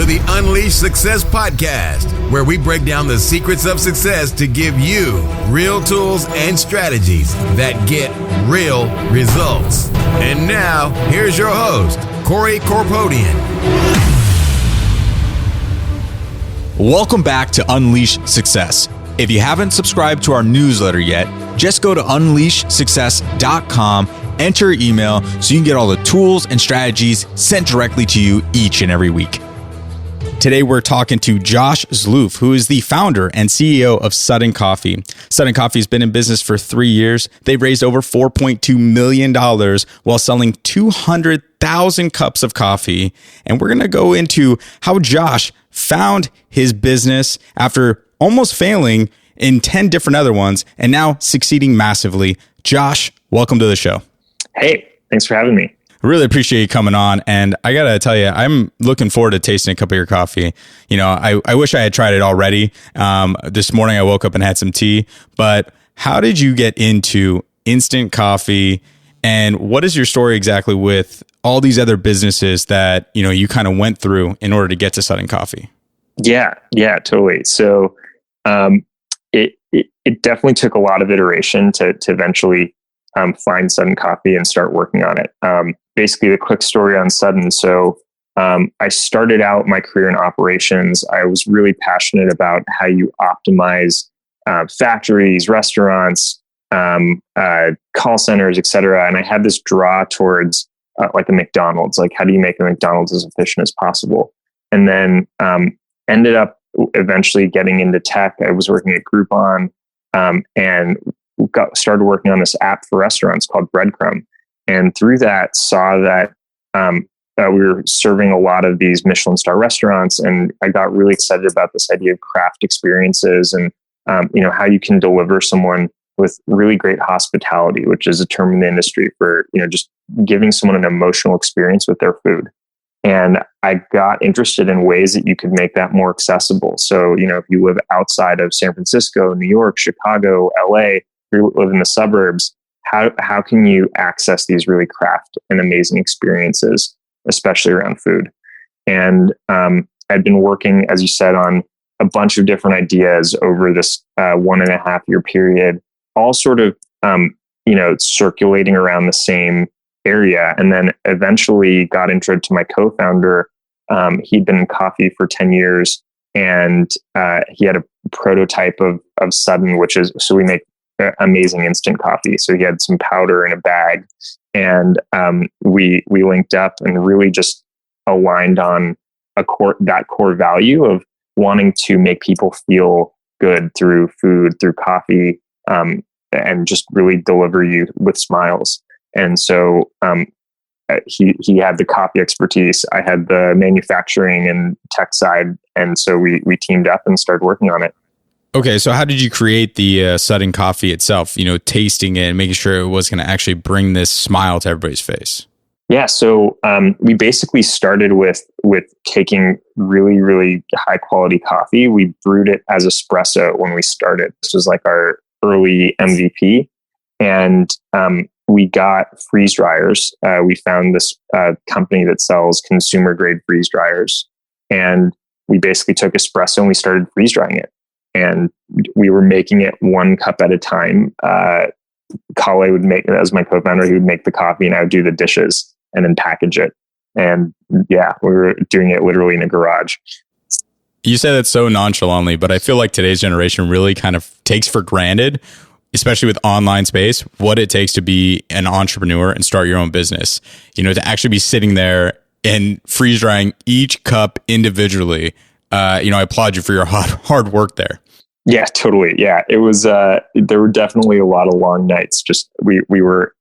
the Unleash Success podcast, where we break down the secrets of success to give you real tools and strategies that get real results. And now, here's your host, Corey Corpodian. Welcome back to Unleash Success. If you haven't subscribed to our newsletter yet, just go to unleashsuccess.com, enter your email so you can get all the tools and strategies sent directly to you each and every week. Today, we're talking to Josh Zloof, who is the founder and CEO of Sudden Coffee. Sudden Coffee has been in business for 3 years. They've raised over $4.2 million while selling 200,000 cups of coffee. And we're going to go into how Josh found his business after almost failing in 10 different other ones and now succeeding massively. Josh, welcome to the show. Hey, thanks for having me. I really appreciate you coming on. And I got to tell you, I'm looking forward to tasting a cup of your coffee. You know, I wish I had tried it already. This morning I woke up and had some tea. But how did you get into instant coffee? And what is your story exactly with all these other businesses that, you know, you kind of went through in order to get to Sudden Coffee? Yeah, totally. So it definitely took a lot of iteration to eventually find Sudden Coffee and start working on it. Basically, the quick story on Sudden. So I started out my career in operations. I was really passionate about how you optimize factories, restaurants, call centers, et cetera. And I had this draw towards like a McDonald's, like how do you make a McDonald's as efficient as possible? And then ended up eventually getting into tech. I was working at Groupon and started working on this app for restaurants called Breadcrumb. And through that, saw that we were serving a lot of these Michelin star restaurants. And I got really excited about this idea of craft experiences and, how you can deliver someone with really great hospitality, which is a term in the industry for, just giving someone an emotional experience with their food. And I got interested in ways that you could make that more accessible. So, if you live outside of San Francisco, New York, Chicago, LA, you live in the suburbs, how can you access these really craft and amazing experiences, especially around food? And I'd been working, as you said, on a bunch of different ideas over this 1.5 year period, all sort of, circulating around the same area. And then eventually got intro to my co-founder. He'd been in coffee for 10 years and he had a prototype of Sudden, so we make amazing instant coffee. So he had some powder in a bag and we linked up and really just aligned on that core value of wanting to make people feel good through food, through coffee, and just really deliver you with smiles. And so he had the coffee expertise. I had the manufacturing and tech side. And so we teamed up and started working on it. Okay, so how did you create the Sudden Coffee itself? Tasting it and making sure it was going to actually bring this smile to everybody's face. Yeah, so we basically started with taking really, really high quality coffee. We brewed it as espresso when we started. This was like our early MVP, and we got freeze dryers. We found this company that sells consumer grade freeze dryers, and we basically took espresso and we started freeze drying it. And we were making it 1 cup at a time. Kale would make, as my co-founder, he would make the coffee and I would do the dishes and then package it. And yeah, we were doing it literally in a garage. You say that so nonchalantly, but I feel like today's generation really kind of takes for granted, especially with online space, what it takes to be an entrepreneur and start your own business. To actually be sitting there and freeze drying each cup individually. I applaud you for your hard work there. Yeah, totally. Yeah, it was, there were definitely a lot of long nights. Just, we were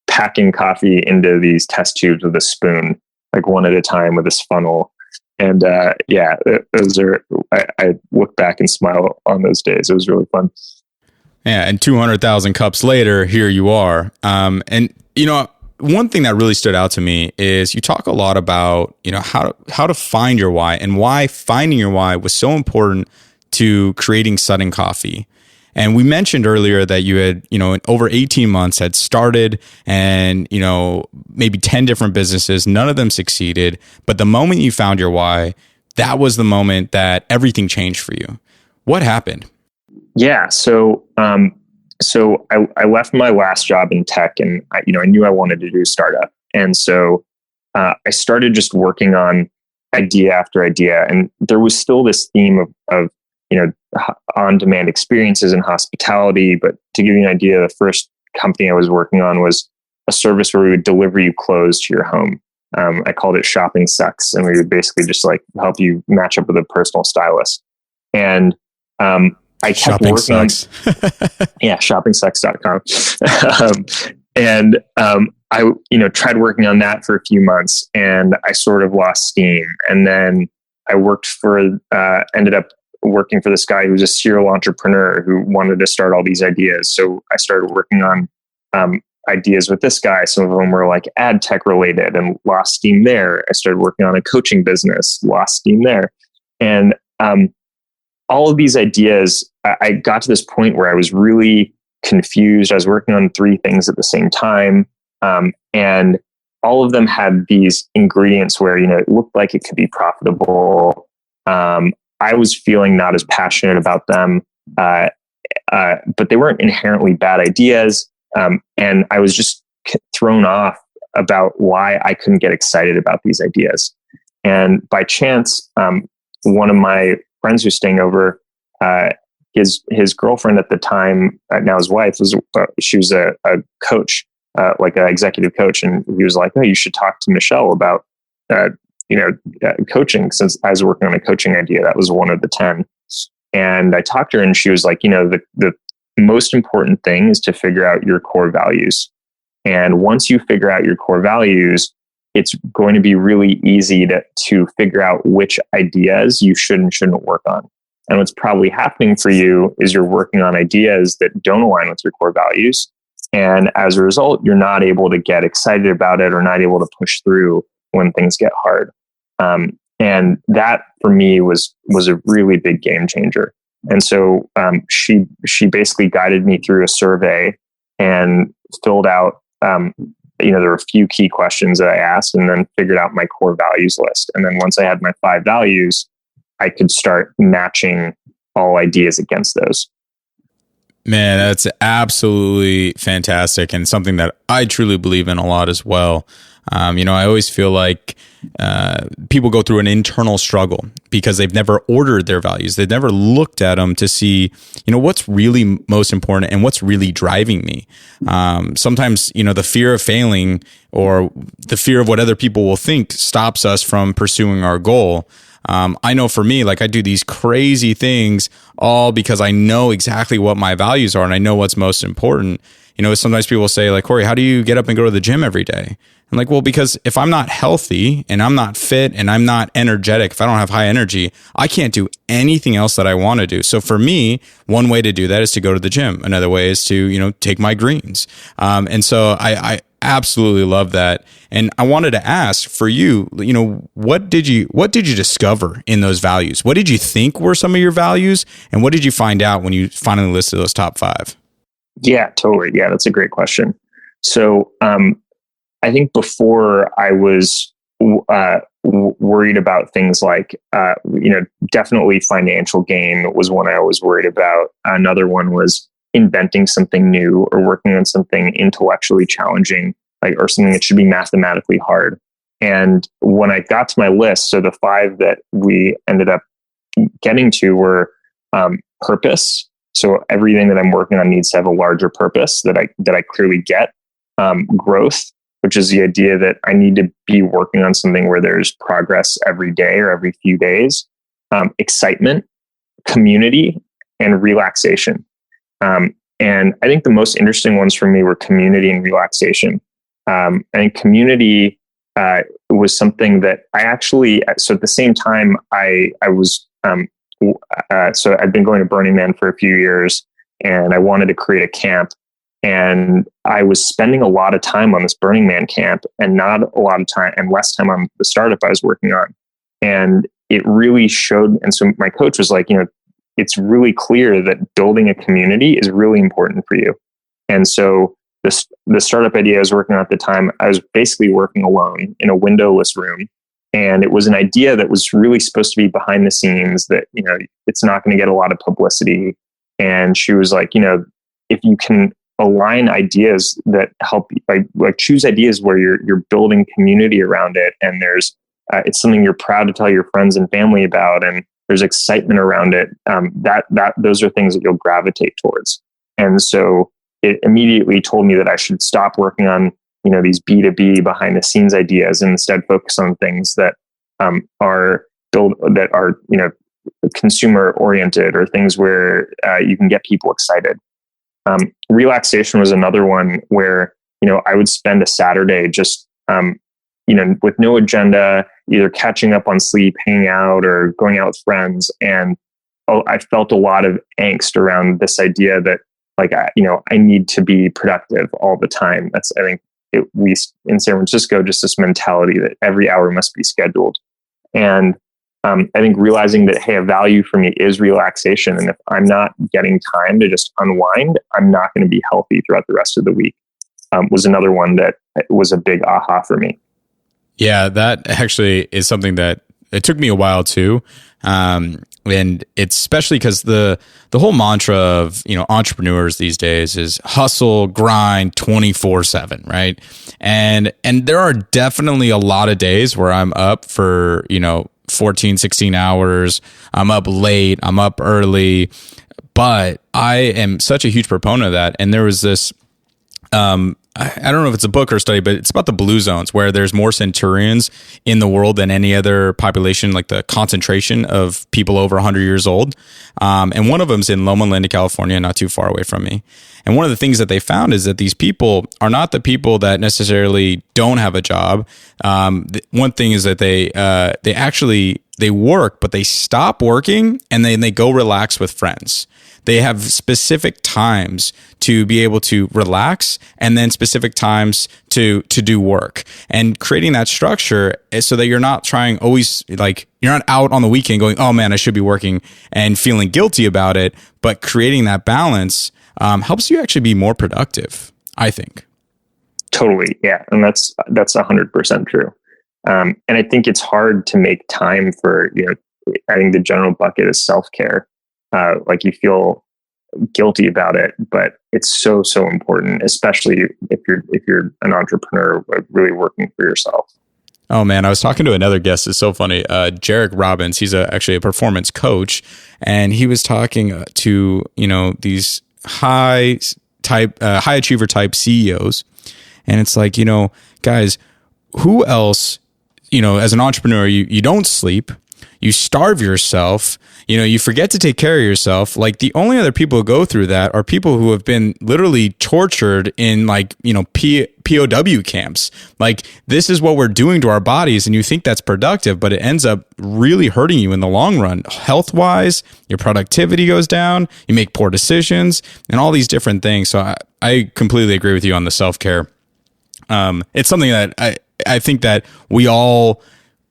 packing coffee into these test tubes with a spoon, like one at a time with this funnel. And those are, I look back and smile on those days. It was really fun. Yeah. And 200,000 cups later, here you are. One thing that really stood out to me is you talk a lot about, how to find your why and why finding your why was so important to creating Sudden Coffee. And we mentioned earlier that you had, in over 18 months had started and, maybe 10 different businesses. None of them succeeded. But the moment you found your why, that was the moment that everything changed for you. What happened? Yeah. So I left my last job in tech, and I knew I wanted to do startup. And so I started just working on idea after idea. And there was still this theme of on-demand experiences in hospitality. But to give you an idea, the first company I was working on was a service where we would deliver you clothes to your home. I called it Shopping Sucks, and we would basically just like help you match up with a personal stylist. And I kept Shopping working sucks. shoppingsucks.com. And I tried working on that for a few months, and I sort of lost steam. And then I ended up working for this guy who was a serial entrepreneur who wanted to start all these ideas. So I started working on ideas with this guy. Some of them were like ad tech related, and lost steam there. I started working on a coaching business, lost steam there. And all of these ideas, I got to this point where I was really confused. I was working on 3 things at the same time. And all of them had these ingredients where, it looked like it could be profitable. I was feeling not as passionate about them, but they weren't inherently bad ideas. And I was just thrown off about why I couldn't get excited about these ideas. And by chance, one of my friends who's staying over, his girlfriend at the time, now his wife, she was a coach, like an executive coach. And he was like, "Oh, you should talk to Michelle about, coaching," since I was working on a coaching idea. That was one of the 10. And I talked to her, and she was like, the most important thing is to figure out your core values. And once you figure out your core values, it's going to be really easy to figure out which ideas you should and shouldn't work on. And what's probably happening for you is you're working on ideas that don't align with your core values. And as a result, you're not able to get excited about it or not able to push through when things get hard. And that for me was a really big game changer. And so she basically guided me through a survey and filled out, there were a few key questions that I asked, and then figured out my core values list. And then once I had my 5 values, I could start matching all ideas against those. Man, that's absolutely fantastic, and something that I truly believe in a lot as well. I always feel like people go through an internal struggle because they've never ordered their values. They've never looked at them to see, what's really most important and what's really driving me. Sometimes, the fear of failing or the fear of what other people will think stops us from pursuing our goal. I know for me, like I do these crazy things all because I know exactly what my values are and I know what's most important. Sometimes people say like, "Corey, how do you get up and go to the gym every day?" I'm like, well, because if I'm not healthy and I'm not fit and I'm not energetic, if I don't have high energy, I can't do anything else that I want to do. So for me, one way to do that is to go to the gym. Another way is to, take my greens. And so I absolutely love that. And I wanted to ask for you, what did you discover in those values? What did you think were some of your values? And what did you find out when you finally listed those top 5? Yeah, totally. Yeah, that's a great question. So, I think before I was worried about things like, definitely financial gain was one I was worried about. Another one was inventing something new or working on something intellectually challenging, or something that should be mathematically hard. And when I got to my list, so the 5 that we ended up getting to were purpose. So everything that I'm working on needs to have a larger purpose that I clearly get. Growth, which is the idea that I need to be working on something where there's progress every day or every few days. Excitement, community, and relaxation. And I think the most interesting ones for me were community and relaxation. And community was something that I actually, so at the same time, I was, so I'd been going to Burning Man for a few years, and I wanted to create a camp. And I was spending a lot of time on this Burning Man camp and not a lot of time and less time on the startup I was working on. And it really showed. And so my coach was like, it's really clear that building a community is really important for you. And so the startup idea I was working on at the time, I was basically working alone in a windowless room. And it was an idea that was really supposed to be behind the scenes, that, it's not going to get a lot of publicity. And she was like, if you can align ideas that help, like choose ideas where you're building community around it, and there's it's something you're proud to tell your friends and family about, and there's excitement around it, that those are things that you'll gravitate towards. And so it immediately told me that I should stop working on these B2B behind the scenes ideas, and instead focus on things that are consumer oriented, or things where you can get people excited. Relaxation was another one where I would spend a Saturday just with no agenda, either catching up on sleep, hanging out, or going out with friends. And I felt a lot of angst around this idea that I need to be productive all the time. That's, I think, at least in San Francisco, just this mentality that every hour must be scheduled. And I think realizing that, hey, a value for me is relaxation. And if I'm not getting time to just unwind, I'm not going to be healthy throughout the rest of the week, was another one that was a big aha for me. Yeah, that actually is something that it took me a while too. And it's especially because the whole mantra of, entrepreneurs these days is hustle, grind 24/7, right? And there are definitely a lot of days where I'm up for, 14, 16 hours. I'm up late, I'm up early, but I am such a huge proponent of that. And there was this, I don't know if it's a book or a study, but it's about the blue zones, where there's more centurions in the world than any other population, like the concentration of people over 100 years old. And one of them's in Loma Linda, California, not too far away from me. And one of the things that they found is that these people are not the people that necessarily don't have a job. One thing is that they work, but they stop working and then they go relax with friends. They have specific times to be able to relax, and then specific times to do work, and creating that structure so that you're not trying always, like, you're not out on the weekend going, oh man, I should be working, and feeling guilty about it. But creating that balance helps you actually be more productive, I think. Totally. Yeah. And that's 100% true. And I think it's hard to make time for, I think the general bucket is self-care. Like, you feel guilty about it, but it's so important, especially if you're an entrepreneur really working for yourself. Oh man, I was talking to another guest. It's so funny. Jarek Robbins. He's actually a performance coach, and he was talking to these high achiever type CEOs, and it's like, guys, who else? As an entrepreneur, you don't sleep. You starve yourself, you forget to take care of yourself. Like, the only other people who go through that are people who have been literally tortured in POW camps. Like, this is what we're doing to our bodies, and you think that's productive, but it ends up really hurting you in the long run. Health wise, your productivity goes down, you make poor decisions, and all these different things. So I completely agree with you on the self-care. It's something that I think that we all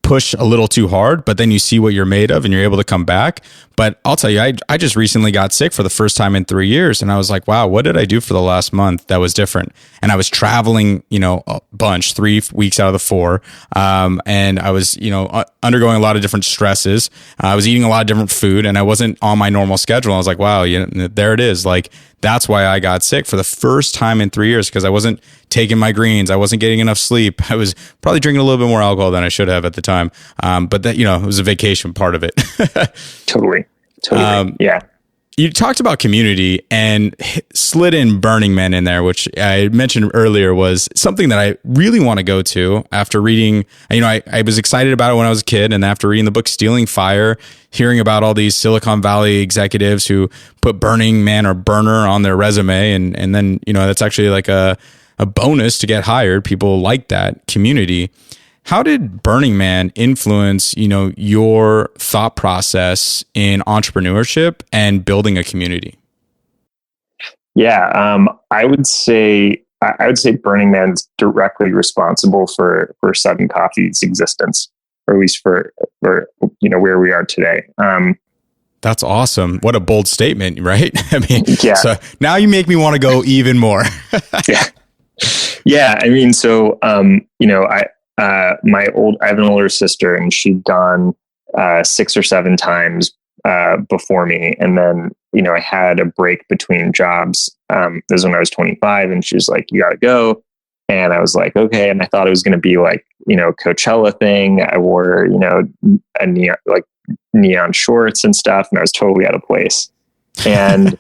push a little too hard, but then you see what you're made of and you're able to come back. But I'll tell you, I just recently got sick for the first time in 3 years. And I was like, wow, what did I do for the last month that was different? And I was traveling, a bunch, 3 weeks out of the 4. And I was, undergoing a lot of different stresses. I was eating a lot of different food, and I wasn't on my normal schedule. I was like, wow, there it is. Like, that's why I got sick for the first time in 3 years, because I wasn't taking my greens. I wasn't getting enough sleep. I was probably drinking a little bit more alcohol than I should have at the time. But that, it was a vacation part of it. Totally. Yeah. You talked about community and slid in Burning Man in there, which I mentioned earlier was something that I really want to go to after reading. I was excited about it when I was a kid, and after reading the book Stealing Fire, hearing about all these Silicon Valley executives who put Burning Man or burner on their resume, and then, that's actually like a bonus to get hired. People like that community. How did Burning Man influence, your thought process in entrepreneurship and building a community? Yeah, I would say Burning Man's directly responsible for Sudden Coffee's existence, or at least for where we are today. That's awesome. What a bold statement, right? I mean, yeah. So now you make me want to go even more. Yeah. Yeah. I mean, so I have an older sister, and she'd gone 6 or 7 times before me. And then, I had a break between jobs. This was when I was 25, and she was like, "You got to go." And I was like, okay. And I thought it was going to be like, Coachella thing. I wore, a neon shorts and stuff, and I was totally out of place. And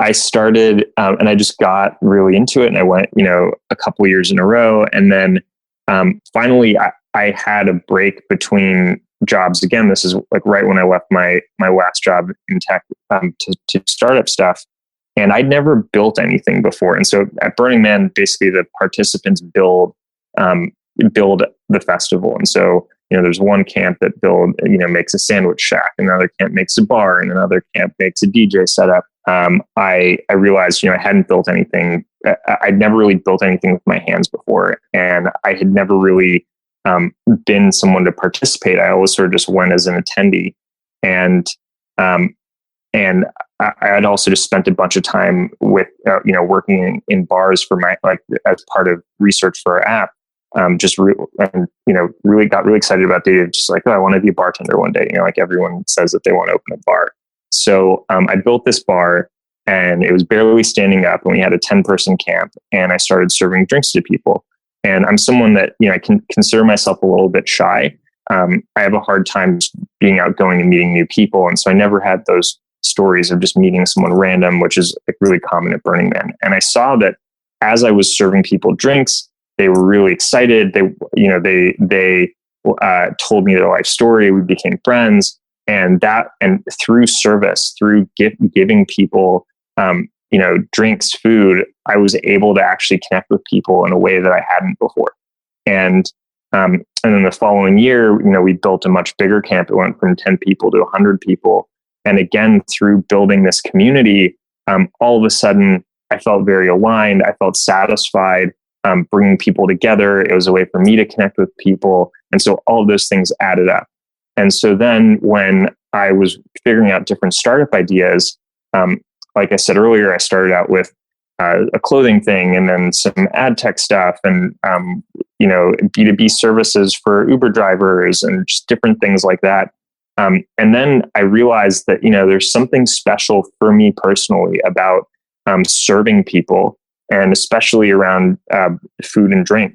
I started, and I just got really into it, and I went, a couple years in a row. And then finally, I had a break between jobs again. This is like right when I left my last job in tech to startup stuff. And I'd never built anything before. And so at Burning Man, basically the participants build the festival. And so, there's one camp that makes a sandwich shack, another camp makes a bar, and another camp makes a DJ setup. I realized, I hadn't built anything. I'd never really built anything with my hands before. And I had never really been someone to participate. I always sort of just went as an attendee. And I had also just spent a bunch of time with, working in bars for as part of research for our app. Really got really excited about the idea of just like, oh, I want to be a bartender one day. Like everyone says that they want to open a bar. So I built this bar, and it was barely standing up, and we had a 10-person camp, and I started serving drinks to people. And I'm someone that, I can consider myself a little bit shy. I have a hard time being outgoing and meeting new people. And so I never had those stories of just meeting someone random, which is like really common at Burning Man. And I saw that as I was serving people drinks, they were really excited. They told me their life story. We became friends, and through service, through giving people, drinks, food, I was able to actually connect with people in a way that I hadn't before. And then the following year, we built a much bigger camp. It went from 10 people to 100 people. And again, through building this community, all of a sudden, I felt very aligned. I felt satisfied, bringing people together. It was a way for me to connect with people. And so all of those things added up. And so then when I was figuring out different startup ideas, like I said earlier, I started out with a clothing thing, and then some ad tech stuff, and B2B services for Uber drivers, and just different things like that. And then I realized that, there's something special for me personally about serving people, and especially around food and drink.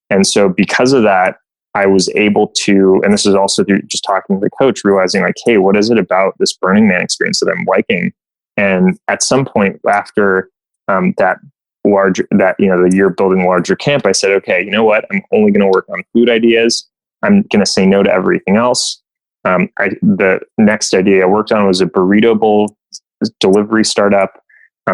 And so because of that, I was able to, and this is also through just talking to the coach, realizing like, hey, what is it about this Burning Man experience that I'm liking? And at some point after the year building larger camp, I said, okay, you know what? I'm only going to work on food ideas. I'm going to say no to everything else. The next idea I worked on was a burrito bowl delivery startup.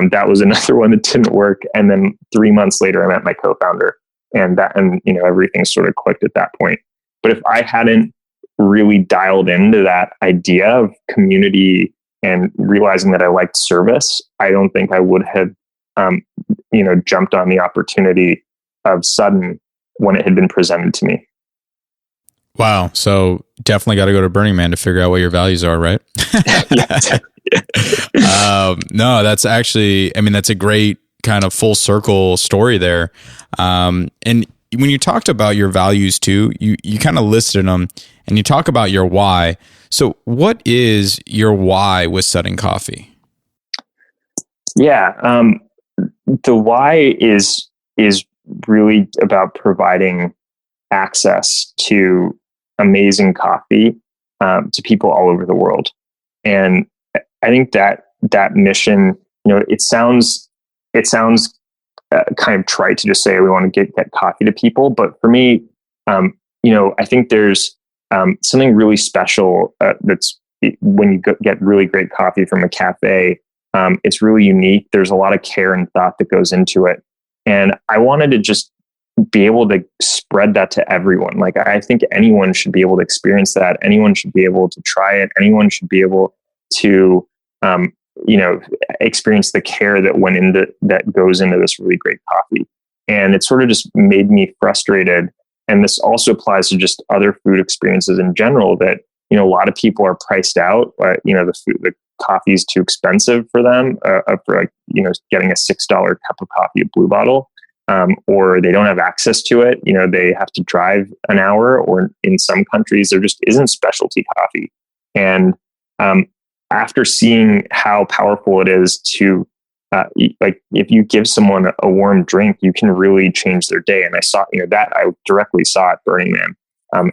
That was another one that didn't work. And then 3 months later, I met my co-founder, and everything sort of clicked at that point. But if I hadn't really dialed into that idea of community and realizing that I liked service, I don't think I would have, jumped on the opportunity of Sudden when it had been presented to me. Wow. So definitely got to go to Burning Man to figure out what your values are, right? No, that's actually, that's a great kind of full circle story there. And when you talked about your values too, you kind of listed them, and you talk about your why. So what is your why with Sudden Coffee? Yeah. The why is really about providing access to amazing coffee to people all over the world. And I think that mission, it sounds kind of trite to just say we want to get coffee to people, but for me, I think there's something really special that's when you get really great coffee from a cafe. It's really unique. There's a lot of care and thought that goes into it, and I wanted to just be able to spread that to everyone. Like, I think anyone should be able to experience that. Anyone should be able to try it. Anyone should be able to, experience the care that goes into this really great coffee. And it sort of just made me frustrated. And this also applies to just other food experiences in general, that, a lot of people are priced out. The coffee is too expensive for them, for getting a $6 cup of coffee at Blue Bottle. or they don't have access to it. They have to drive an hour, or in some countries there just isn't specialty coffee. And after seeing how powerful it is to like, if you give someone a warm drink, you can really change their day. And I saw, that I directly saw at Burning Man,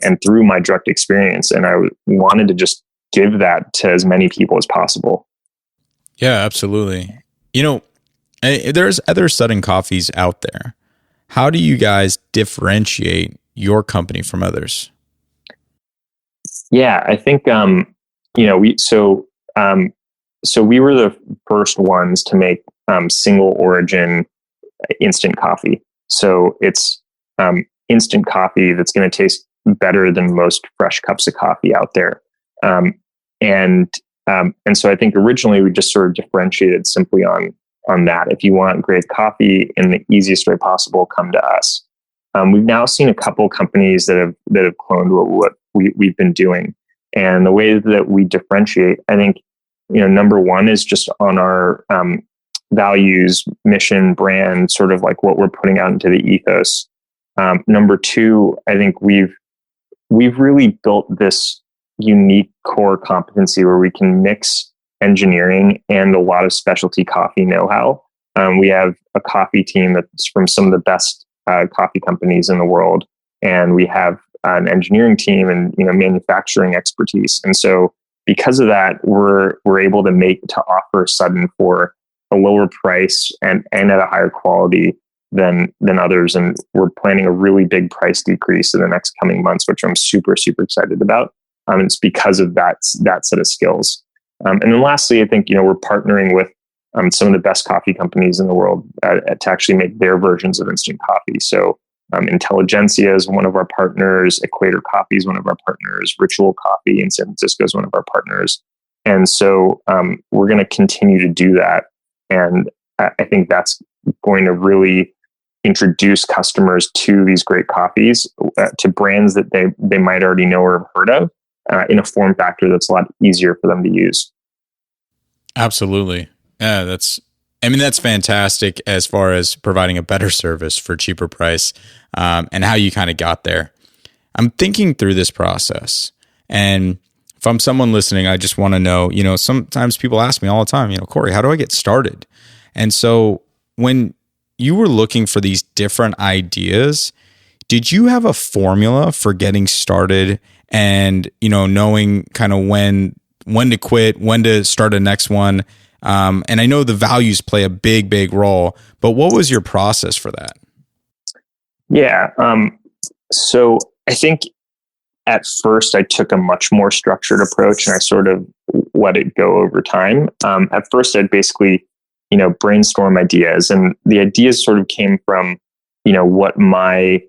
and through my direct experience. And I wanted to just give that to as many people as possible. Yeah, absolutely. There's other sudden coffees out there. How do you guys differentiate your company from others? Yeah, I think, so we were the first ones to make single origin instant coffee. So it's instant coffee that's going to taste better than most fresh cups of coffee out there. And so I think originally we just sort of differentiated simply on that. If you want great coffee in the easiest way possible, come to us. We've now seen a couple companies that have cloned what we've been doing. And the way that we differentiate, I think, number one is just on our values, mission, brand, sort of like what we're putting out into the ethos. Number two, I think we've really built this unique core competency where we can mix engineering and a lot of specialty coffee know-how. We have a coffee team that's from some of the best coffee companies in the world, and we have an engineering team and manufacturing expertise. And so because of that, we're able to offer Sudden for a lower price and at a higher quality than others. And we're planning a really big price decrease in the next coming months, which I'm super, super excited about. And it's because of that set of skills. And then lastly, I think, we're partnering with some of the best coffee companies in the world to actually make their versions of instant coffee. So Intelligentsia is one of our partners. Equator Coffee is one of our partners. Ritual Coffee in San Francisco is one of our partners. And so we're going to continue to do that. And I think that's going to really introduce customers to these great coffees, to brands that they might already know or have heard of, in a form factor that's a lot easier for them to use. Absolutely. Yeah, that's fantastic as far as providing a better service for cheaper price, and how you kind of got there. I'm thinking through this process, and if I'm someone listening, I just want to know, sometimes people ask me all the time, Corey, how do I get started? And so when you were looking for these different ideas, did you have a formula for getting started and, knowing kind of when to quit, when to start a next one? And I know the values play a big, big role, but what was your process for that? Yeah. So I think at first I took a much more structured approach, and I sort of let it go over time. At first I'd basically, brainstorm ideas, and the ideas sort of came from, what my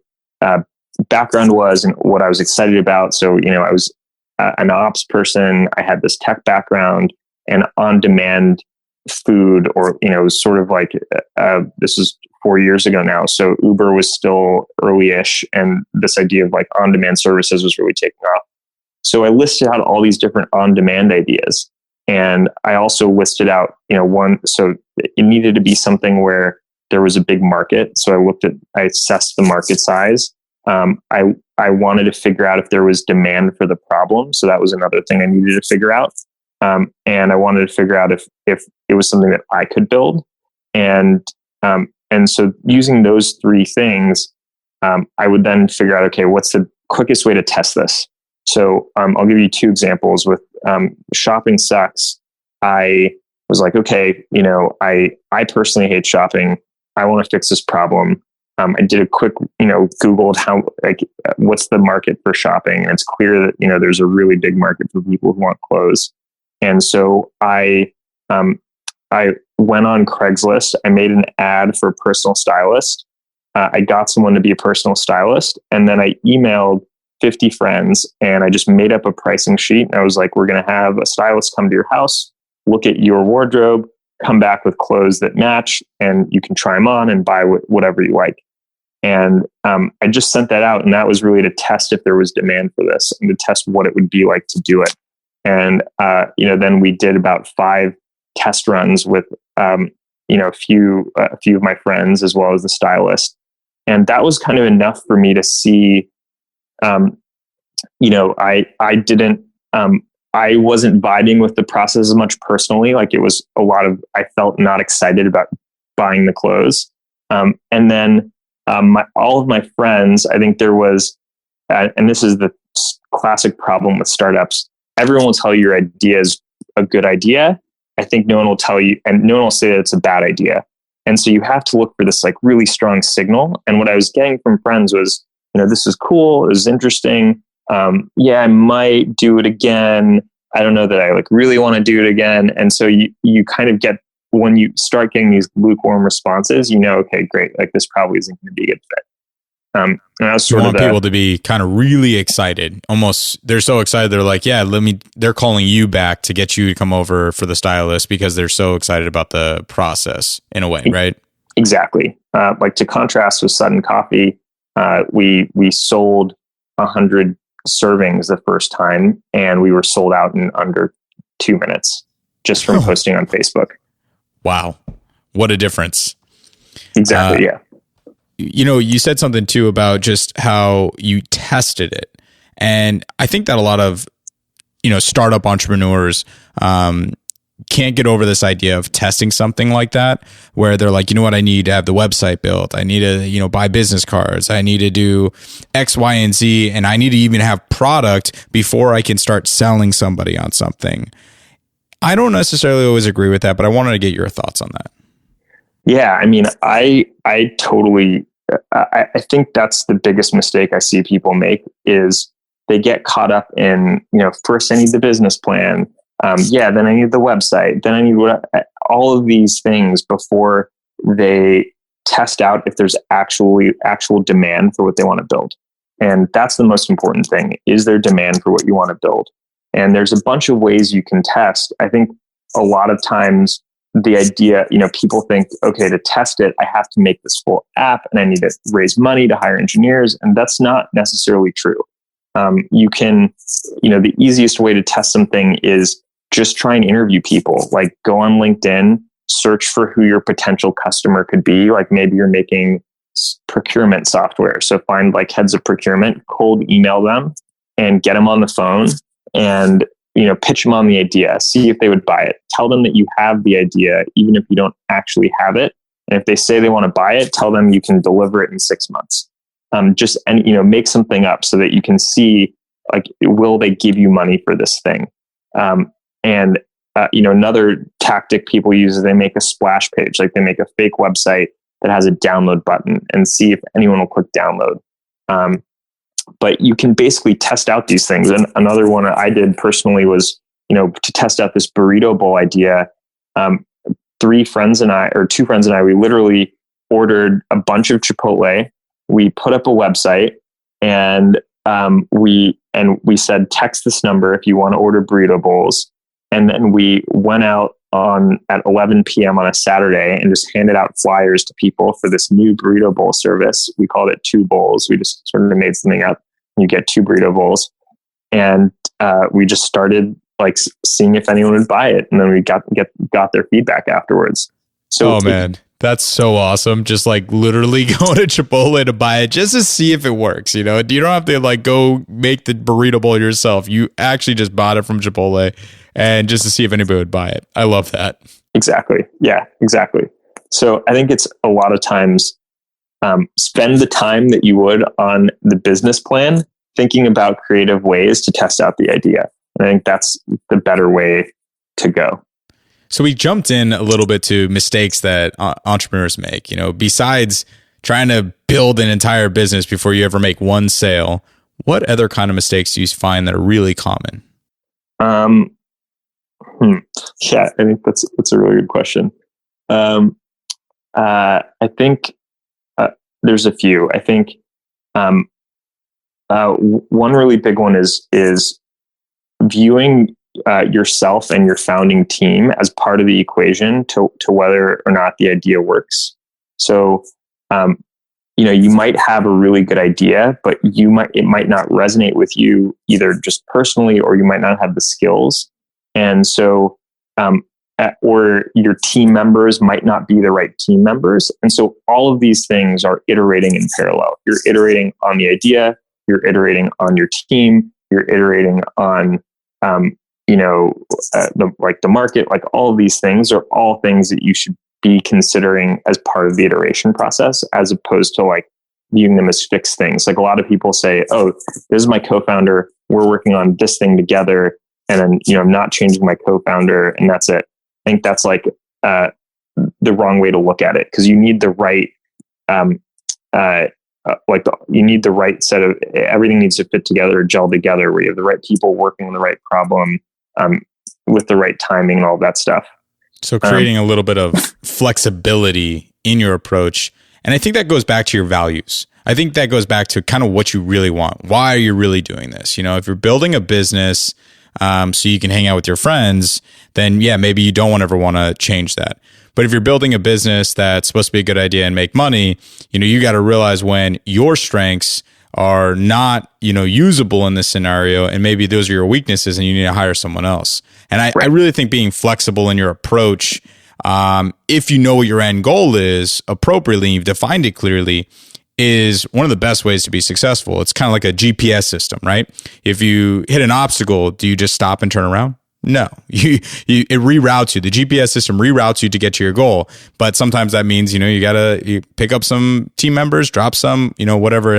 background was and what I was excited about. So, I was an ops person. I had this tech background, and on-demand food, or, it was sort of like, this is 4 years ago now. So Uber was still early-ish, and this idea of like on-demand services was really taking off. So I listed out all these different on-demand ideas. And I also listed out, so it needed to be something where there was a big market. So I assessed the market size. I wanted to figure out if there was demand for the problem. So that was another thing I needed to figure out. And I wanted to figure out if it was something that I could build. And so using those three things, I would then figure out, okay, what's the quickest way to test this? So I'll give you two examples. With shopping sucks, I was like, okay, I personally hate shopping. I want to fix this problem. I did a quick, Googled what's the market for shopping, and it's clear that there's a really big market for people who want clothes. And so I went on Craigslist. I made an ad for a personal stylist. I got someone to be a personal stylist, and then I emailed 50 friends, and I just made up a pricing sheet. And I was like, we're going to have a stylist come to your house, look at your wardrobe, come back with clothes that match, and you can try them on and buy whatever you like. And I just sent that out, and that was really to test if there was demand for this and to test what it would be like to do it. And then we did about 5 test runs with a few of my friends as well as the stylist. And that was kind of enough for me to see, I wasn't vibing with the process as much personally. Like it was I felt not excited about buying the clothes. And then all of my friends, I think there was, and this is the classic problem with startups, everyone will tell you your idea is a good idea. I think no one will tell you, and no one will say that it's a bad idea. And so you have to look for this like really strong signal. And what I was getting from friends was, this is cool. This is interesting. I might do it again. I don't know that I like really want to do it again. And so you kind of get, when you start getting these lukewarm responses, okay, great. Like this probably isn't going to be a good fit. And I was sort you of want people to be kind of really excited. Almost, they're so excited. They're like, they're calling you back to get you to come over for the stylist because they're so excited about the process in a way, right? Exactly. Like to contrast with Sudden Coffee, we sold 100 servings the first time, and we were sold out in under 2 minutes just from posting on Facebook. Wow. What a difference. Exactly. Yeah. You said something too about just how you tested it. And I think that a lot of, startup entrepreneurs, can't get over this idea of testing something like that, where they're like, what, I need to have the website built. I need to, buy business cards. I need to do X, Y, and Z. And I need to even have product before I can start selling somebody on something. I don't necessarily always agree with that, but I wanted to get your thoughts on that. Yeah. I mean, I totally, I think that's the biggest mistake I see people make is they get caught up in, first I need the business plan. Then I need the website. Then I need all of these things before they test out if there's actual demand for what they want to build. And that's the most important thing. Is there demand for what you want to build? And there's a bunch of ways you can test. I think a lot of times the idea, people think, okay, to test it, I have to make this full app and I need to raise money to hire engineers. And that's not necessarily true. You can, the easiest way to test something is just try and interview people. Like go on LinkedIn, search for who your potential customer could be. Like maybe you're making procurement software. So find like heads of procurement, cold email them and get them on the phone and, pitch them on the idea, see if they would buy it. Tell them that you have the idea, even if you don't actually have it. And if they say they want to buy it, tell them you can deliver it in 6 months. Make something up so that you can see, like, will they give you money for this thing? Another tactic people use is they make a splash page, like they make a fake website that has a download button and see if anyone will click download. But you can basically test out these things. And another one I did personally was, to test out this burrito bowl idea. 2 friends and I, we literally ordered a bunch of Chipotle. We put up a website and we said, text this number if you want to order burrito bowls. And then we went out at 11 p.m. on a Saturday and just handed out flyers to people for this new burrito bowl service. We called it 2 bowls. We just sort of made something up. You get 2 burrito bowls. And we just started like seeing if anyone would buy it. And then we got their feedback afterwards. So man, that's so awesome. Just like literally going to Chipotle to buy it just to see if it works. You don't have to like go make the burrito bowl yourself. You actually just bought it from Chipotle and just to see if anybody would buy it. I love that. Exactly. Yeah, exactly. So I think it's a lot of times spend the time that you would on the business plan thinking about creative ways to test out the idea. And I think that's the better way to go. So we jumped in a little bit to mistakes that entrepreneurs make, besides trying to build an entire business before you ever make one sale. What other kind of mistakes do you find that are really common? Yeah, I think that's a really good question. I think there's a few. I think one really big one is viewing yourself and your founding team as part of the equation to whether or not the idea works. So, you might have a really good idea, but it might not resonate with you either just personally, or you might not have the skills. And so, or your team members might not be the right team members. And so all of these things are iterating in parallel. You're iterating on the idea, you're iterating on your team, you're iterating on, the market, like all of these things are all things that you should be considering as part of the iteration process, as opposed to like viewing them as fixed things. Like a lot of people say, oh, this is my co-founder, we're working on this thing together. And then, I'm not changing my co-founder and that's it. I think that's like the wrong way to look at it, because you need the right, you need the right set of, everything needs to fit together, gel together, where you have the right people working on the right problem with the right timing and all that stuff. So creating a little bit of flexibility in your approach. And I think that goes back to your values. I think that goes back to kind of what you really want. Why are you really doing this? If you're building a business so you can hang out with your friends, then yeah, maybe you don't ever want to change that. But if you're building a business that's supposed to be a good idea and make money, you got to realize when your strengths are not, usable in this scenario, and maybe those are your weaknesses and you need to hire someone else. And I really think being flexible in your approach, if you know what your end goal is appropriately, you've defined it clearly, is one of the best ways to be successful. It's kind of like a GPS system, right? If you hit an obstacle, do you just stop and turn around? No, it reroutes you. The GPS system reroutes you to get to your goal. But sometimes that means, you pick up some team members, drop some, whatever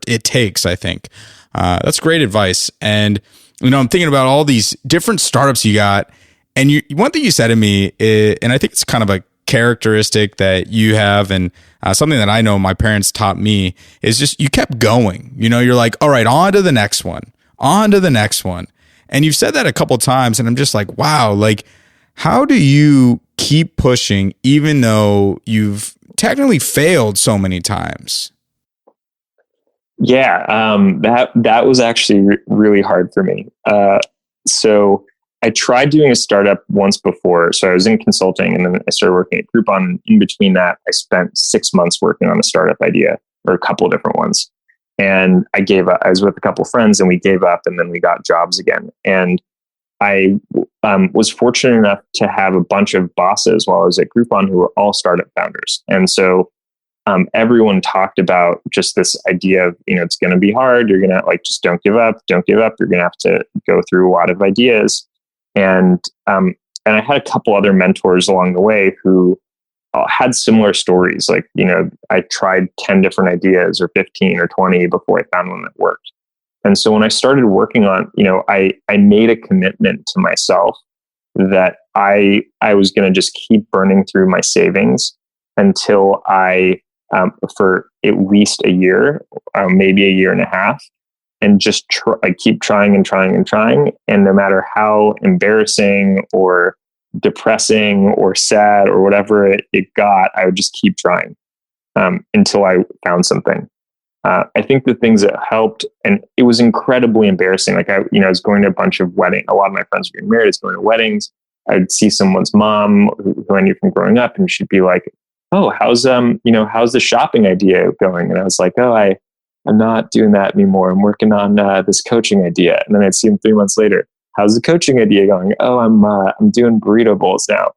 it takes, I think. That's great advice. And, I'm thinking about all these different startups you got. And one thing you said to me, and I think it's kind of a characteristic that you have, and something that I know my parents taught me, is just you kept going. You're like, all right, on to the next one, on to the next one. And you've said that a couple of times, and I'm just like, wow, like, how do you keep pushing even though you've technically failed so many times? Yeah, that was actually really hard for me. So I tried doing a startup once before. So I was in consulting, and then I started working at Groupon. In between that, I spent 6 months working on a startup idea, or a couple of different ones. And I gave up. I was with a couple of friends, and we gave up, and then we got jobs again. And I was fortunate enough to have a bunch of bosses while I was at Groupon who were all startup founders. And so everyone talked about just this idea of, it's going to be hard. You're going to just don't give up. Don't give up. You're going to have to go through a lot of ideas. And I had a couple other mentors along the way who had similar stories. I tried 10 different ideas or 15 or 20 before I found one that worked. And so when I started working on, I made a commitment to myself that I was going to just keep burning through my savings until for at least a year, maybe a year and a half, and just I keep trying and trying and trying. And no matter how embarrassing or depressing or sad or whatever it got, I would just keep trying until I found something. I think the things that helped, and it was incredibly embarrassing. I was going to a bunch of weddings. A lot of my friends were getting married. I was going to weddings. I'd see someone's mom who I knew from growing up, and she'd be like, "Oh, how's the shopping idea going?" And I was like, "Oh, I'm not doing that anymore. I'm working on this coaching idea." And then I'd see him 3 months later. "How's the coaching idea going?" "Oh, I'm doing burrito bowls now."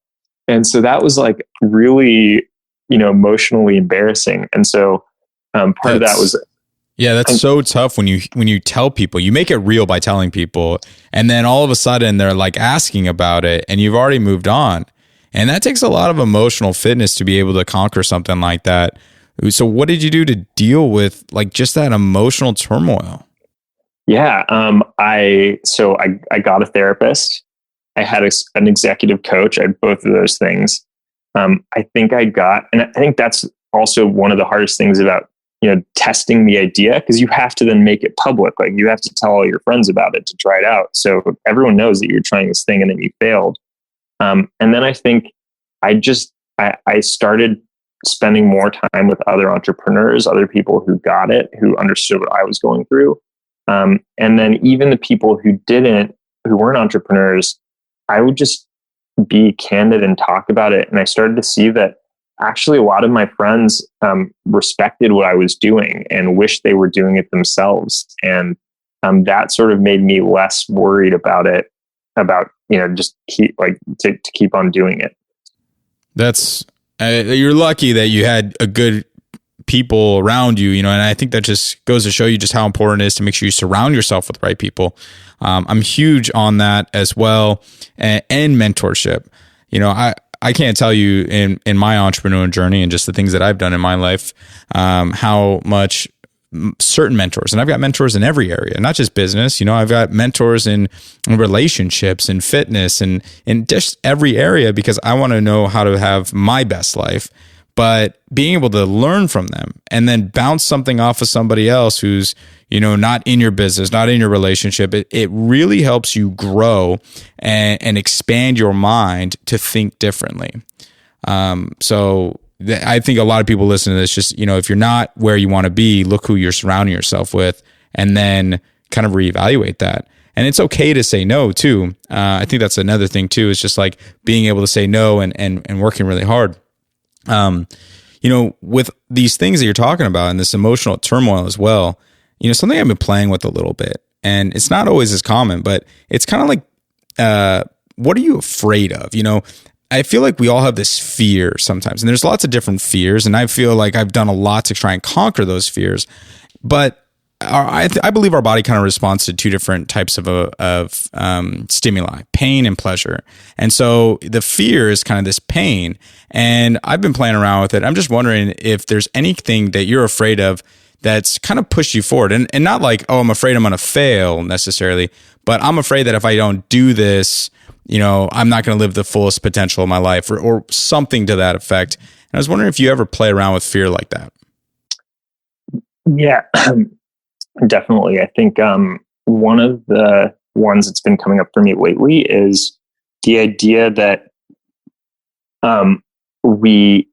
And so that was really, emotionally embarrassing. And so part of that was, that's so tough when you tell people. You make it real by telling people, and then all of a sudden they're asking about it, and you've already moved on. And that takes a lot of emotional fitness to be able to conquer something like that. So what did you do to deal with just that emotional turmoil? Yeah. I got a therapist. I had an executive coach. I had both of those things. I think that's also one of the hardest things about, testing the idea, because you have to then make it public. You have to tell all your friends about it to try it out. So everyone knows that you're trying this thing and then you failed. And then I think I started spending more time with other entrepreneurs, other people who got it, who understood what I was going through. And then even the people who weren't entrepreneurs, I would just be candid and talk about it. And I started to see that actually a lot of my friends respected what I was doing and wished they were doing it themselves. And that sort of made me less worried about it. about, just keep to keep on doing it. That's, you're lucky that you had a good people around you, and I think that just goes to show you just how important it is to make sure you surround yourself with the right people. I'm huge on that as well. And mentorship, I can't tell you in my entrepreneurial journey and just the things that I've done in my life, how much certain mentors, and I've got mentors in every area, not just business. I've got mentors in relationships and fitness and in just every area, because I want to know how to have my best life. But being able to learn from them and then bounce something off of somebody else who's, not in your business, not in your relationship, it really helps you grow and expand your mind to think differently. So I think a lot of people listen to this, just, if you're not where you want to be, look who you're surrounding yourself with, and then kind of reevaluate that. And it's okay to say no too. I think that's another thing too, is just like being able to say no and working really hard. With these things that you're talking about and this emotional turmoil as well, something I've been playing with a little bit, and it's not always as common, but it's kind of like, what are you afraid of? I feel like we all have this fear sometimes, and there's lots of different fears, and I feel like I've done a lot to try and conquer those fears, but I believe our body kind of responds to two different types of stimuli, pain and pleasure. And so the fear is kind of this pain, and I've been playing around with it. I'm just wondering if there's anything that you're afraid of that's kind of pushed you forward, and not like, oh, I'm afraid I'm going to fail necessarily, but I'm afraid that if I don't do this, I'm not going to live the fullest potential of my life, or something to that effect. And I was wondering if you ever play around with fear like that. Yeah. Definitely. I think one of the ones that's been coming up for me lately is the idea that we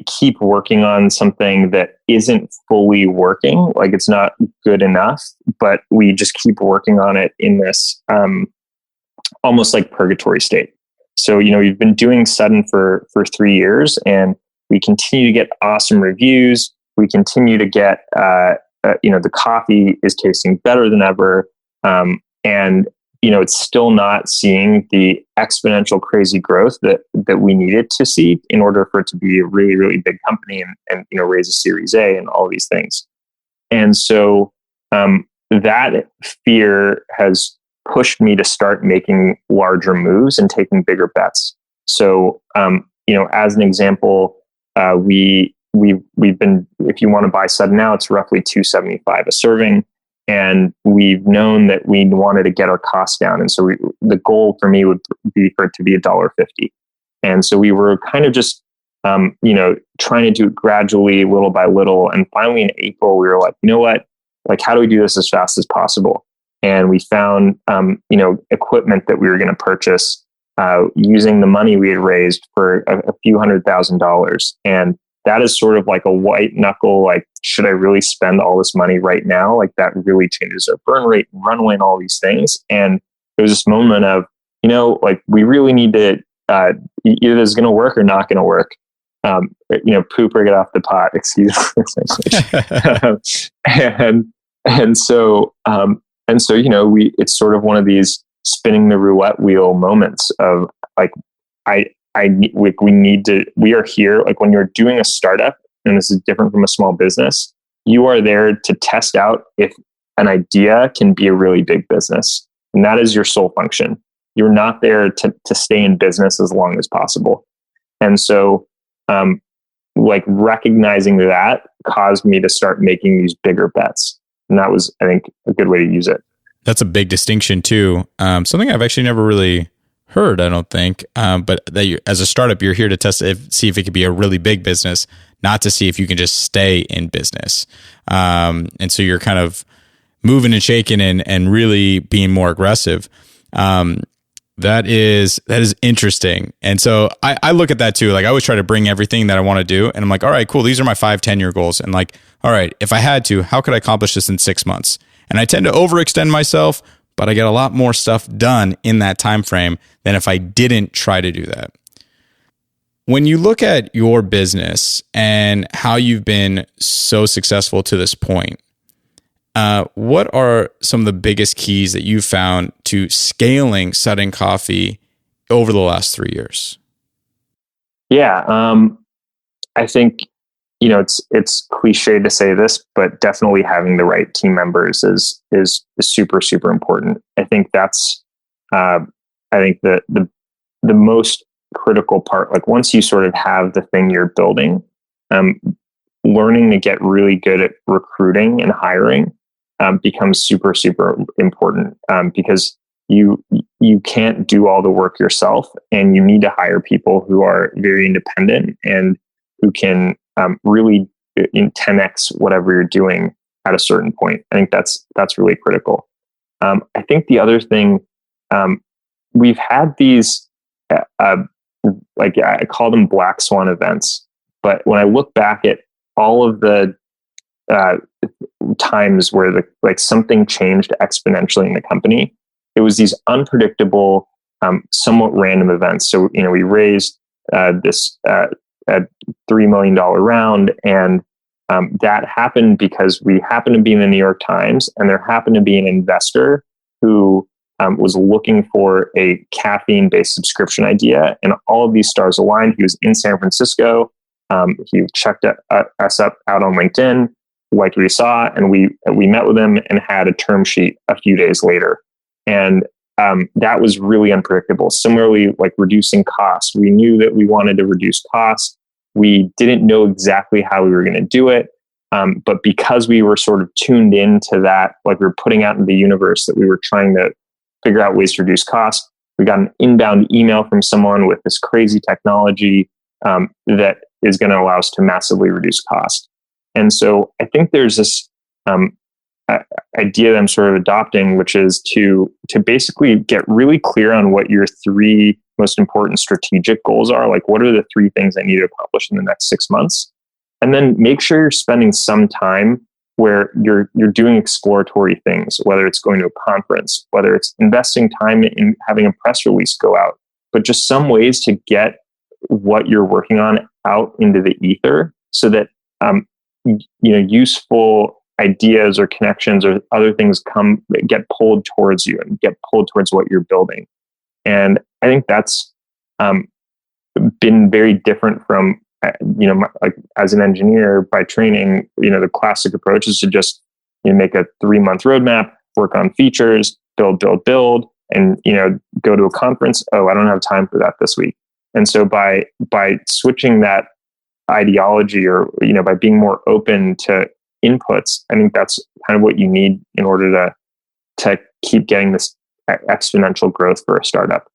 keep working on something that isn't fully working, like it's not good enough, but we just keep working on it in this almost like purgatory state. So, we've been doing Sudden for 3 years, and we continue to get awesome reviews. We continue to get the coffee is tasting better than ever. And, it's still not seeing the exponential crazy growth that we needed to see in order for it to be a really, really big company and raise a Series A and all these things. And so that fear has pushed me to start making larger moves and taking bigger bets. So, as an example, we've been, if you want to buy Sudden now, it's roughly $2.75 a serving. And we've known that we wanted to get our costs down. And so the goal for me would be for it to be $1.50. And so we were kind of just, trying to do it gradually, little by little. And finally in April, we were like, you know what, like, how do we do this as fast as possible? And we found, equipment that we were going to purchase using the money we had raised for a few $100,000. And that is sort of like a white knuckle, like, should I really spend all this money right now? Like, that really changes our burn rate and runway and all these things. And there was this moment of, like, we really need to, either it's going to work or not going to work. Poop or get off the pot, excuse me. And so, it's sort of one of these spinning the roulette wheel moments of like, we are here, like when you're doing a startup, and this is different from a small business, you are there to test out if an idea can be a really big business. And that is your sole function. You're not there to stay in business as long as possible. And so, recognizing that caused me to start making these bigger bets. And that was, I think, a good way to use it. That's a big distinction too. Something I've actually never really heard, I don't think, but that you, as a startup, you're here to test it, see if it could be a really big business, not to see if you can just stay in business. And so you're kind of moving and shaking and really being more aggressive. That is interesting. And so I look at that too. Like, I always try to bring everything that I want to do, and I'm like, all right, cool. These are my 5-10 year goals. And like, all right, if I had to, how could I accomplish this in 6 months? And I tend to overextend myself, but I get a lot more stuff done in that time frame than if I didn't try to do that. When you look at your business and how you've been so successful to this point, what are some of the biggest keys that you found to scaling Sudden Coffee over the last 3 years? Yeah, I think, it's cliche to say this, but definitely having the right team members is super, super important. I think that's, the most critical part. Like once you sort of have the thing you're building, learning to get really good at recruiting and hiring becomes super, super important, because you can't do all the work yourself, and you need to hire people who are very independent and who can really 10x whatever you're doing at a certain point. I think that's really critical. I think the other thing, we've had these, like I call them black swan events, but when I look back at all of the times where something changed exponentially in the company, it was these unpredictable, somewhat random events. So, we raised this $3 million round, and that happened because we happened to be in the New York Times, and there happened to be an investor who was looking for a caffeine-based subscription idea, and all of these stars aligned. He was in San Francisco. He checked us out on LinkedIn, like we saw, and we met with him and had a term sheet a few days later. And that was really unpredictable. Similarly, like reducing costs. We knew that we wanted to reduce costs. We didn't know exactly how we were going to do it. But because we were sort of tuned into that, like we were putting out in the universe that we were trying to figure out ways to reduce costs, we got an inbound email from someone with this crazy technology that is going to allow us to massively reduce cost. And so I think there's this idea that I'm sort of adopting, which is to basically get really clear on what your three most important strategic goals are. Like, what are the three things I need to accomplish in the next 6 months? And then make sure you're spending some time where you're doing exploratory things, whether it's going to a conference, whether it's investing time in having a press release go out, but just some ways to get what you're working on out into the ether so that useful ideas or connections or other things get pulled towards you and get pulled towards what you're building. And I think that's been very different from as an engineer by training. The classic approach is to just make a 3-month roadmap, work on features, build, and go to a conference. Oh, I don't have time for that this week. And so by switching that ideology, or by being more open to inputs, I think that's kind of what you need in order to keep getting this exponential growth for a startup.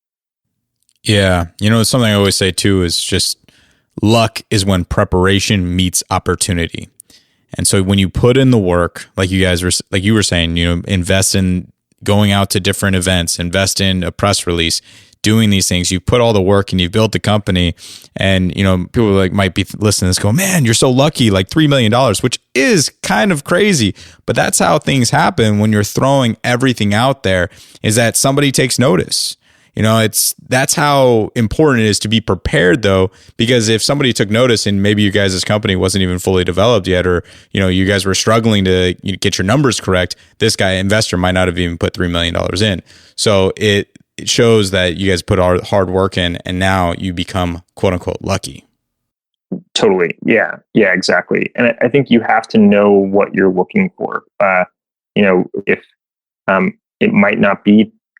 Yeah. Something I always say too is just luck is when preparation meets opportunity. And so when you put in the work, like you were saying, invest in going out to different events, invest in a press release, doing these things, you put all the work and you've built the company, and people might be listening to this go, man, you're so lucky, like $3 million, which is kind of crazy, but that's how things happen when you're throwing everything out there, is that somebody takes notice. That's how important it is to be prepared, though, because if somebody took notice and maybe you guys' company wasn't even fully developed yet, or you guys were struggling to get your numbers correct, this investor might not have even put $3 million in. So it shows that you guys put hard work in, and now you become quote unquote lucky. Totally. Yeah, exactly. And I think you have to know what you're looking for. If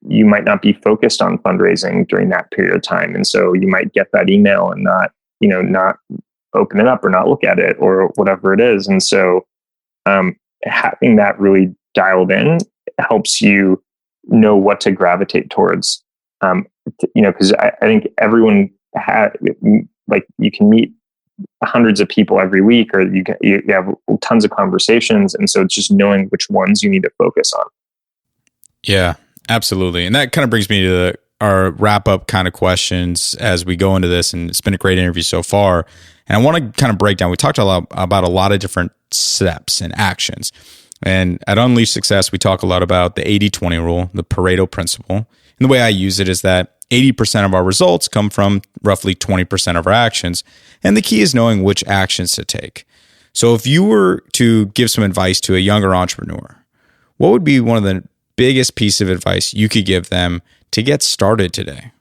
you might not be focused on fundraising during that period of time. And so you might get that email and not open it up or not look at it or whatever it is. And so having that really dialed in helps you know what to gravitate towards. Because I think everyone you can meet hundreds of people every week, or you have tons of conversations. And so it's just knowing which ones you need to focus on. Yeah. Absolutely. And that kind of brings me to our wrap up kind of questions as we go into this. And it's been a great interview so far. And I want to kind of break down. We talked about a lot of different steps and actions. And at Unleash Success, we talk a lot about the 80-20 rule, the Pareto principle. And the way I use it is that 80% of our results come from roughly 20% of our actions. And the key is knowing which actions to take. So if you were to give some advice to a younger entrepreneur, what would be one of the biggest piece of advice you could give them to get started today?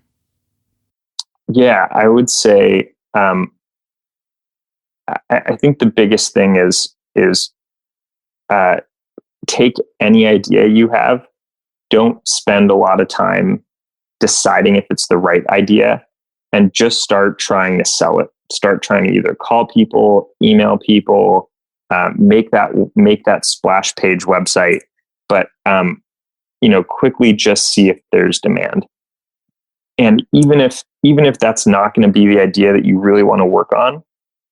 Yeah, I would say, I think the biggest thing is take any idea you have. Don't spend a lot of time deciding if it's the right idea, and just start trying to sell it. Start trying to either call people, email people, make that splash page website, but quickly just see if there's demand. And even if that's not going to be the idea that you really want to work on,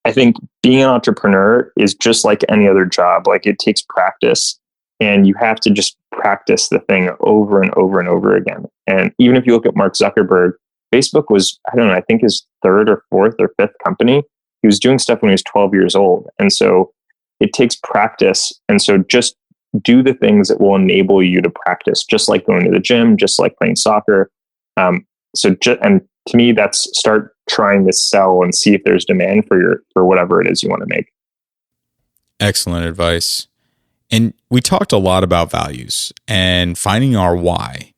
I think being an entrepreneur is just like any other job. Like, it takes practice, and you have to just practice the thing over and over and over again. And even if you look at Mark Zuckerberg, Facebook was, I don't know, I think his third or fourth or fifth company. He was doing stuff when he was 12 years old. And so it takes practice. And so just do the things that will enable you to practice, just like going to the gym, just like playing soccer. And to me, that's start trying to sell and see if there's demand for whatever it is you want to make. Excellent advice. And we talked a lot about values and finding our why.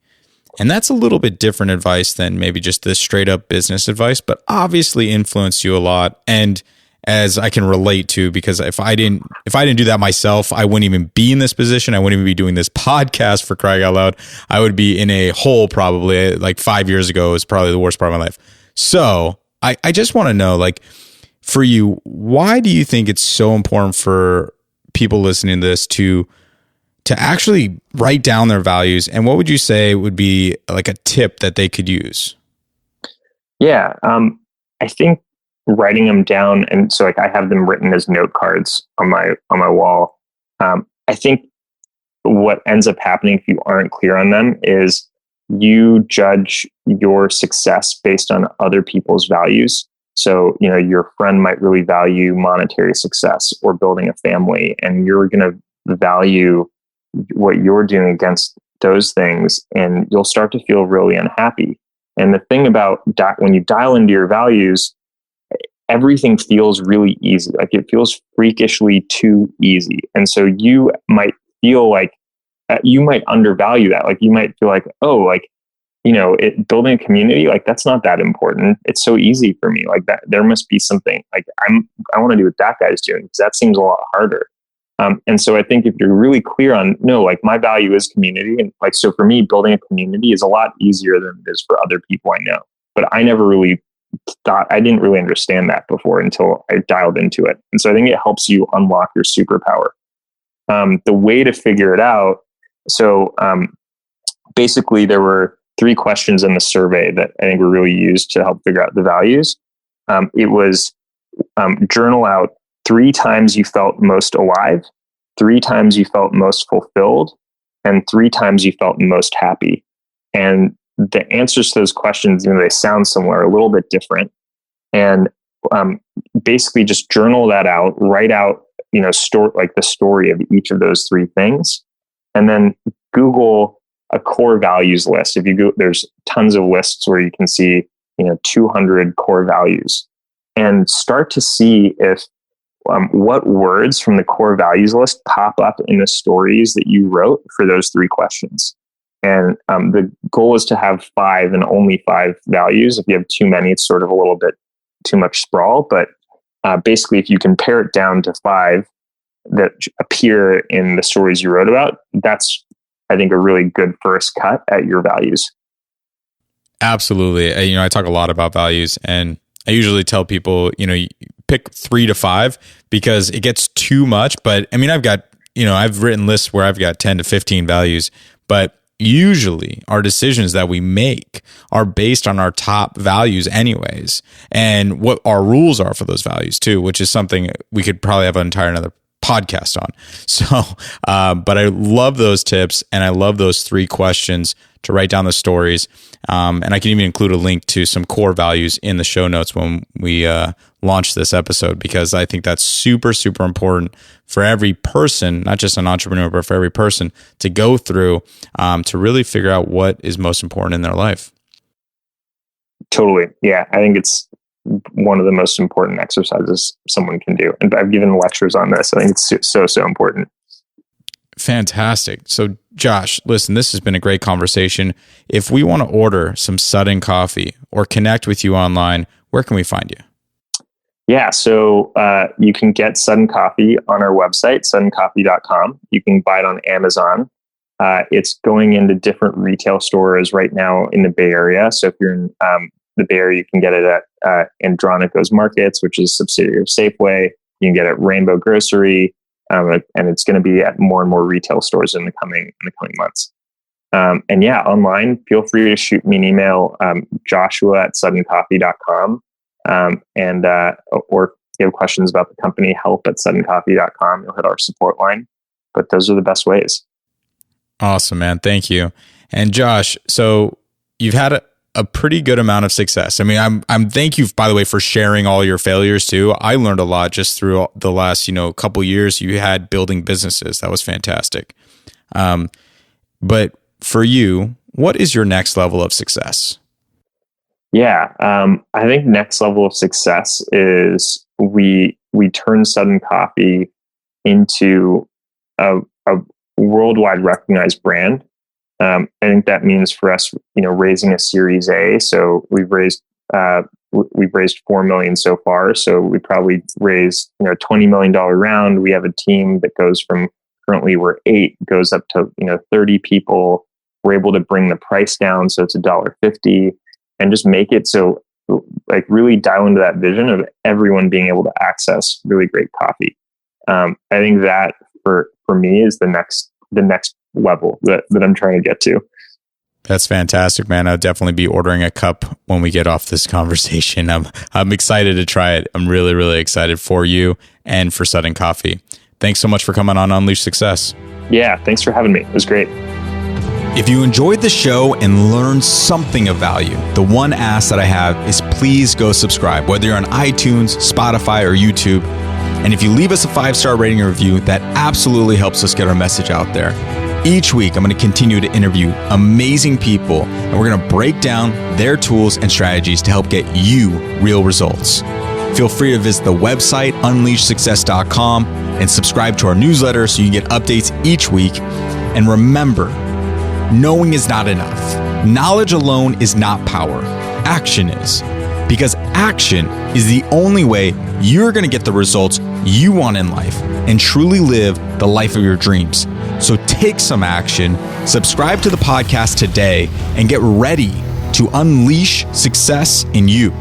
And that's a little bit different advice than maybe just this straight up business advice, but obviously influenced you a lot. And as I can relate to, because if I didn't do that myself, I wouldn't even be in this position. I wouldn't even be doing this podcast, for crying out loud. I would be in a hole probably. Like 5 years ago was probably the worst part of my life. So I just want to know, like, for you, why do you think it's so important for people listening to this to actually write down their values? And what would you say would be like a tip that they could use? Yeah. I think writing them down, and so like I have them written as note cards on my wall. I think what ends up happening if you aren't clear on them is you judge your success based on other people's values. So, your friend might really value monetary success or building a family, and you're going to value what you're doing against those things, and you'll start to feel really unhappy. And the thing about when you dial into your values, everything feels really easy. Like, it feels freakishly too easy. And so you might feel like you might undervalue that. Like, you might feel like, oh, like, building a community, like, that's not that important. It's so easy for me. Like, that there must be something like I want to do what that guy's doing, because that seems a lot harder. And so I think if you're really clear on, no, like, my value is community. And like, so for me, building a community is a lot easier than it is for other people I know. But I never really I didn't really understand that before until I dialed into it. And so I think it helps you unlock your superpower. The way to figure it out. So basically there were 3 questions in the survey that I think were really used to help figure out the values. It was journal out 3 times you felt most alive, 3 times you felt most fulfilled, and 3 times you felt most happy. And the answers to those questions, they sound similar, a little bit different. And basically just journal that out, write out, the story of each of those 3 things. And then Google a core values list. If you go, there's tons of lists where you can see, 200 core values, and start to see if what words from the core values list pop up in the stories that you wrote for those 3 questions. And the goal is to have 5 and only 5 values. If you have too many, it's sort of a little bit too much sprawl. But basically, if you can pare it down to 5 that appear in the stories you wrote about, that's, I think, a really good first cut at your values. Absolutely. I talk a lot about values, and I usually tell people, pick 3 to 5 because it gets too much. But I mean, I've got, I've written lists where I've got 10 to 15 values, but usually our decisions that we make are based on our top values anyways, and what our rules are for those values too, which is something we could probably have an entire another podcast on. So, but I love those tips, and I love those 3 questions to write down the stories. And I can even include a link to some core values in the show notes when we launch this episode, because I think that's super, super important for every person, not just an entrepreneur, but for every person to go through to really figure out what is most important in their life. Totally. Yeah. I think it's one of the most important exercises someone can do. And I've given lectures on this. I think it's so, so important. Fantastic. So Josh, listen, this has been a great conversation. If we want to order some Sudden Coffee or connect with you online, where can we find you? Yeah, so you can get Sudden Coffee on our website, suddencoffee.com. You can buy it on Amazon. It's going into different retail stores right now in the Bay Area. So if you're in the Bay Area, you can get it at Andronico's Markets, which is a subsidiary of Safeway. You can get it at Rainbow Grocery, and it's going to be at more and more retail stores in the coming months. And yeah, online, feel free to shoot me an email, joshua@suddencoffee.com. Or if you have questions about the company, help@suddencoffee.com. You'll hit our support line. But those are the best ways. Awesome, man. Thank you. And Josh, so you've had a pretty good amount of success. I mean, I'm thank you, by the way, for sharing all your failures too. I learned a lot just through the last, couple years you had building businesses. That was fantastic. But for you, what is your next level of success? Yeah, I think next level of success is we turn Sudden Coffee into a worldwide recognized brand. I think that means for us, raising a Series A. So we've raised $4 million so far. So we probably raised $20 million round. We have a team that goes from currently we're 8 goes up to 30 people. We're able to bring the price down so it's $1.50. And just make it so, like, really dial into that vision of everyone being able to access really great coffee. I think that for me is the next level that I'm trying to get to. That's fantastic, man. I'll definitely be ordering a cup when we get off this conversation. I'm excited to try it. I'm really, really excited for you and for Sudden Coffee. Thanks so much for coming on Unleash Success. Yeah, thanks for having me. It was great. If you enjoyed the show and learned something of value, the one ask that I have is please go subscribe, whether you're on iTunes, Spotify, or YouTube. And if you leave us a 5-star rating or review, that absolutely helps us get our message out there. Each week, I'm going to continue to interview amazing people, and we're going to break down their tools and strategies to help get you real results. Feel free to visit the website, unleashsuccess.com, and subscribe to our newsletter so you can get updates each week. And remember, knowing is not enough. Knowledge alone is not power. Action is. Because action is the only way you're going to get the results you want in life and truly live the life of your dreams. So take some action, subscribe to the podcast today, and get ready to unleash success in you.